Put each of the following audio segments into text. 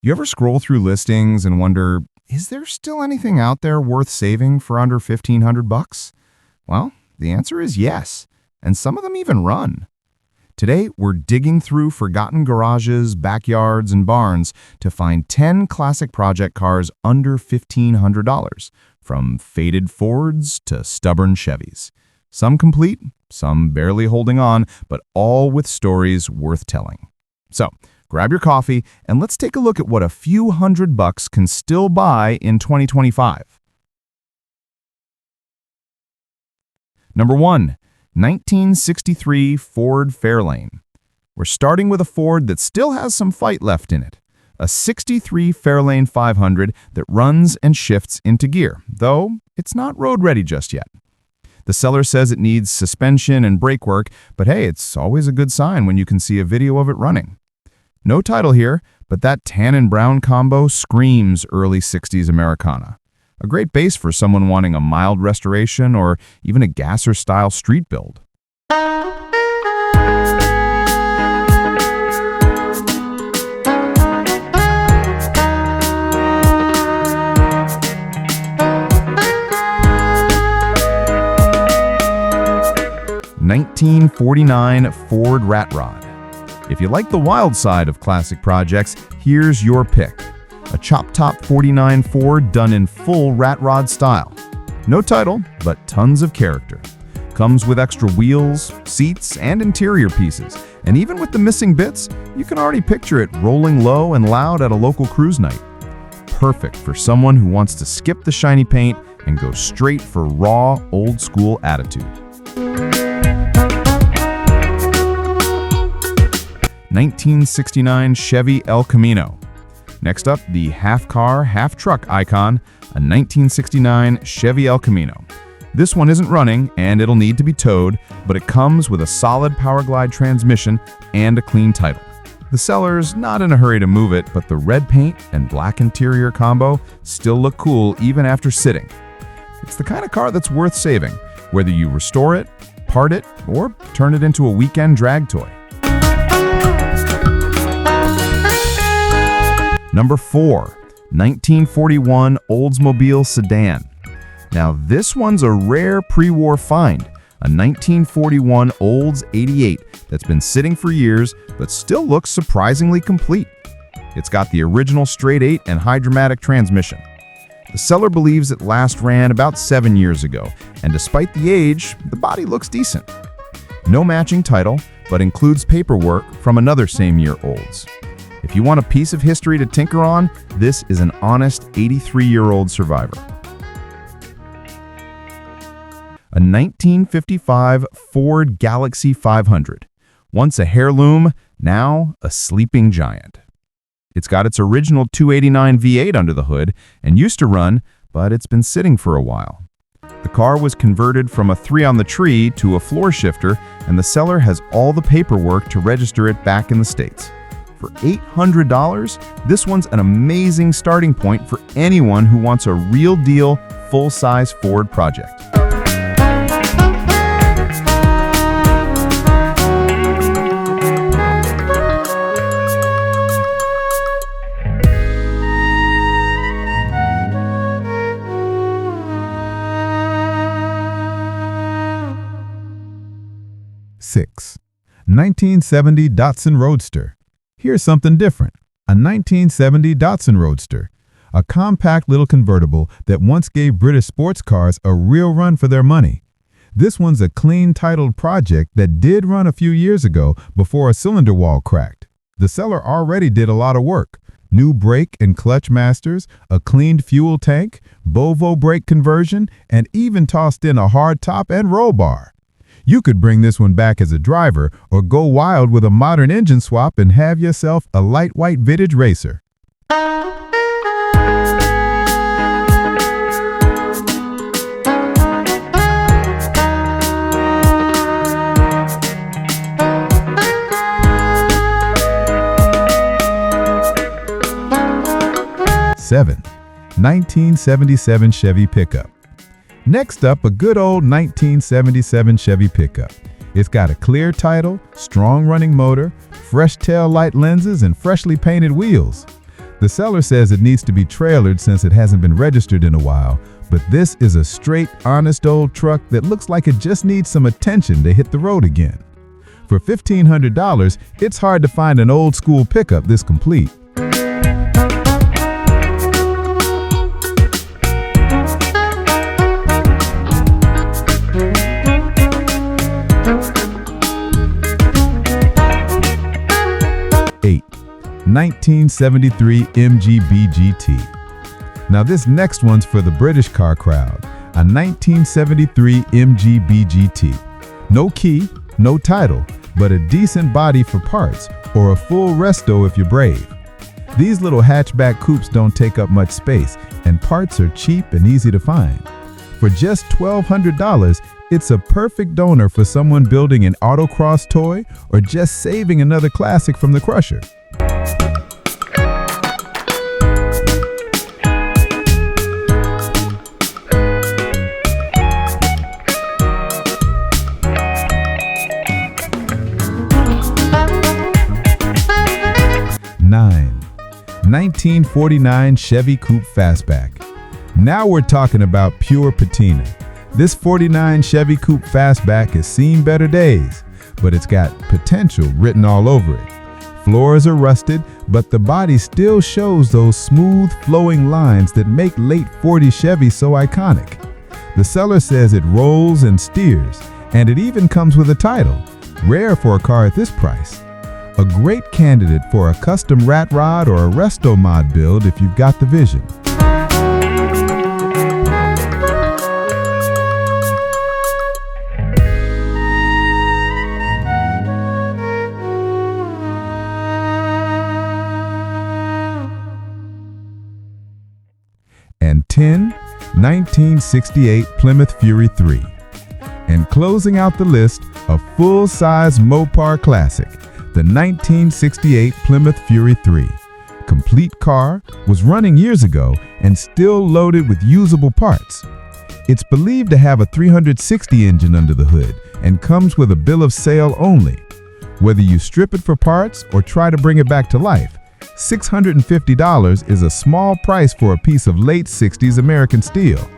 You ever scroll through listings and wonder, is there still anything out there worth saving for under 1500 bucks? Well, the answer is yes, and some of them even run. Today, we're digging through forgotten garages, backyards, and barns to find 10 classic project cars under $1,500, from faded Fords to stubborn Chevys. Some complete, some barely holding on, but all with stories worth telling. So, grab your coffee and let's take a look at what a few $100 can still buy in 2025. Number 1. 1963 Ford Fairlane. We're starting with a Ford that still has some fight left in it. A 63 Fairlane 500 that runs and shifts into gear, though it's not road ready just yet. The seller says it needs suspension and brake work, but hey, it's always a good sign when you can see a video of it running. No title here, but that tan and brown combo screams early 60s Americana. A great base for someone wanting a mild restoration or even a gasser-style street build. (1949) Ford Rat Rod. If you like the wild side of classic projects, here's your pick. A chop-top 49 Ford done in full rat rod style. No title, but tons of character. Comes with extra wheels, seats, and interior pieces. And even with the missing bits, you can already picture it rolling low and loud at a local cruise night. Perfect for someone who wants to skip the shiny paint and go straight for raw, old-school attitude. 1969 Chevy El Camino. Next up, the half-car, half-truck icon, a 1969 Chevy El Camino. This one isn't running, and it'll need to be towed, but it comes with a solid Powerglide transmission and a clean title. The seller's not in a hurry to move it, but the red paint and black interior combo still look cool even after sitting. It's the kind of car that's worth saving, whether you restore it, part it, or turn it into a weekend drag toy. Number 4. 1941 Oldsmobile Sedan. Now this one's a rare pre-war find, a 1941 Olds 88 that's been sitting for years but still looks surprisingly complete. It's got the original straight 8 and high-dramatic transmission. The seller believes it last ran about 7 years ago, and despite the age, the body looks decent. No matching title, but includes paperwork from another same-year Olds. If you want a piece of history to tinker on, this is an honest 83-year-old survivor. A 1955 Ford Galaxie 500. Once a heirloom, now a sleeping giant. It's got its original 289 V8 under the hood and used to run, but it's been sitting for a while. The car was converted from a 3 on the tree to a floor shifter, and the seller has all the paperwork to register it back in the States. For $800, this one's an amazing starting point for anyone who wants a real deal, full-size Ford project. Six. 1970 Datsun Roadster. Here's something different. A 1970 Datsun Roadster. A compact little convertible that once gave British sports cars a real run for their money. This one's a clean titled project that did run a few years ago before a cylinder wall cracked. The seller already did a lot of work. New brake and clutch masters, a cleaned fuel tank, Bovo brake conversion, and even tossed in a hard top and roll bar. You could bring this one back as a driver or go wild with a modern engine swap and have yourself a light white vintage racer. Seven. 1977 Chevy Pickup. Next up, a good old 1977 Chevy Pickup. It's got a clear title, strong running motor, fresh tail light lenses, and freshly painted wheels. The seller says it needs to be trailered since it hasn't been registered in a while, but this is a straight, honest old truck that looks like it just needs some attention to hit the road again. For $1,500, it's hard to find an old-school pickup this complete. Eight, 1973 MGB GT. Now this next one's for the British car crowd, a 1973 MGB GT. No key, no title, but a decent body for parts, or a full resto if you're brave. These little hatchback coupes don't take up much space, and parts are cheap and easy to find. For just $1,200, it's a perfect donor for someone building an autocross toy or just saving another classic from the crusher. Nine, 1949 Chevy Coupe Fastback. Now we're talking about pure patina. This 49 Chevy Coupe Fastback has seen better days, but it's got potential written all over it. Floors are rusted, but the body still shows those smooth, flowing lines that make late 40s Chevy so iconic. The seller says it rolls and steers, and it even comes with a title, rare for a car at this price. A great candidate for a custom rat rod or a resto mod build if you've got the vision. And 10, 1968 Plymouth Fury III. And closing out the list, a full-size Mopar classic, the 1968 Plymouth Fury III. Complete car, was running years ago and still loaded with usable parts. It's believed to have a 360 engine under the hood and comes with a bill of sale only. Whether you strip it for parts or try to bring it back to life, $650 is a small price for a piece of late 60s American steel.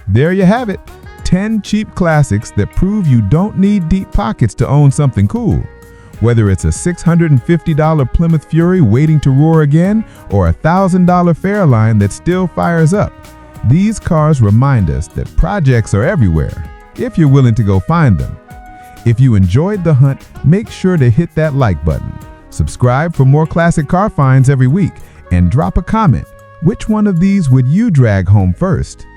There you have it, 10 cheap classics that prove you don't need deep pockets to own something cool. Whether it's a $650 Plymouth Fury waiting to roar again or a $1,000 Fairlane that still fires up, these cars remind us that projects are everywhere, if you're willing to go find them. If you enjoyed the hunt, make sure to hit that like button. Subscribe for more classic car finds every week, and drop a comment. Which one of these would you drag home first?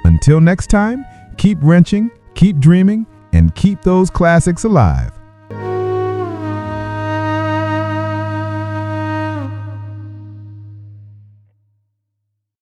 Until next time, keep wrenching, keep dreaming, and keep those classics alive.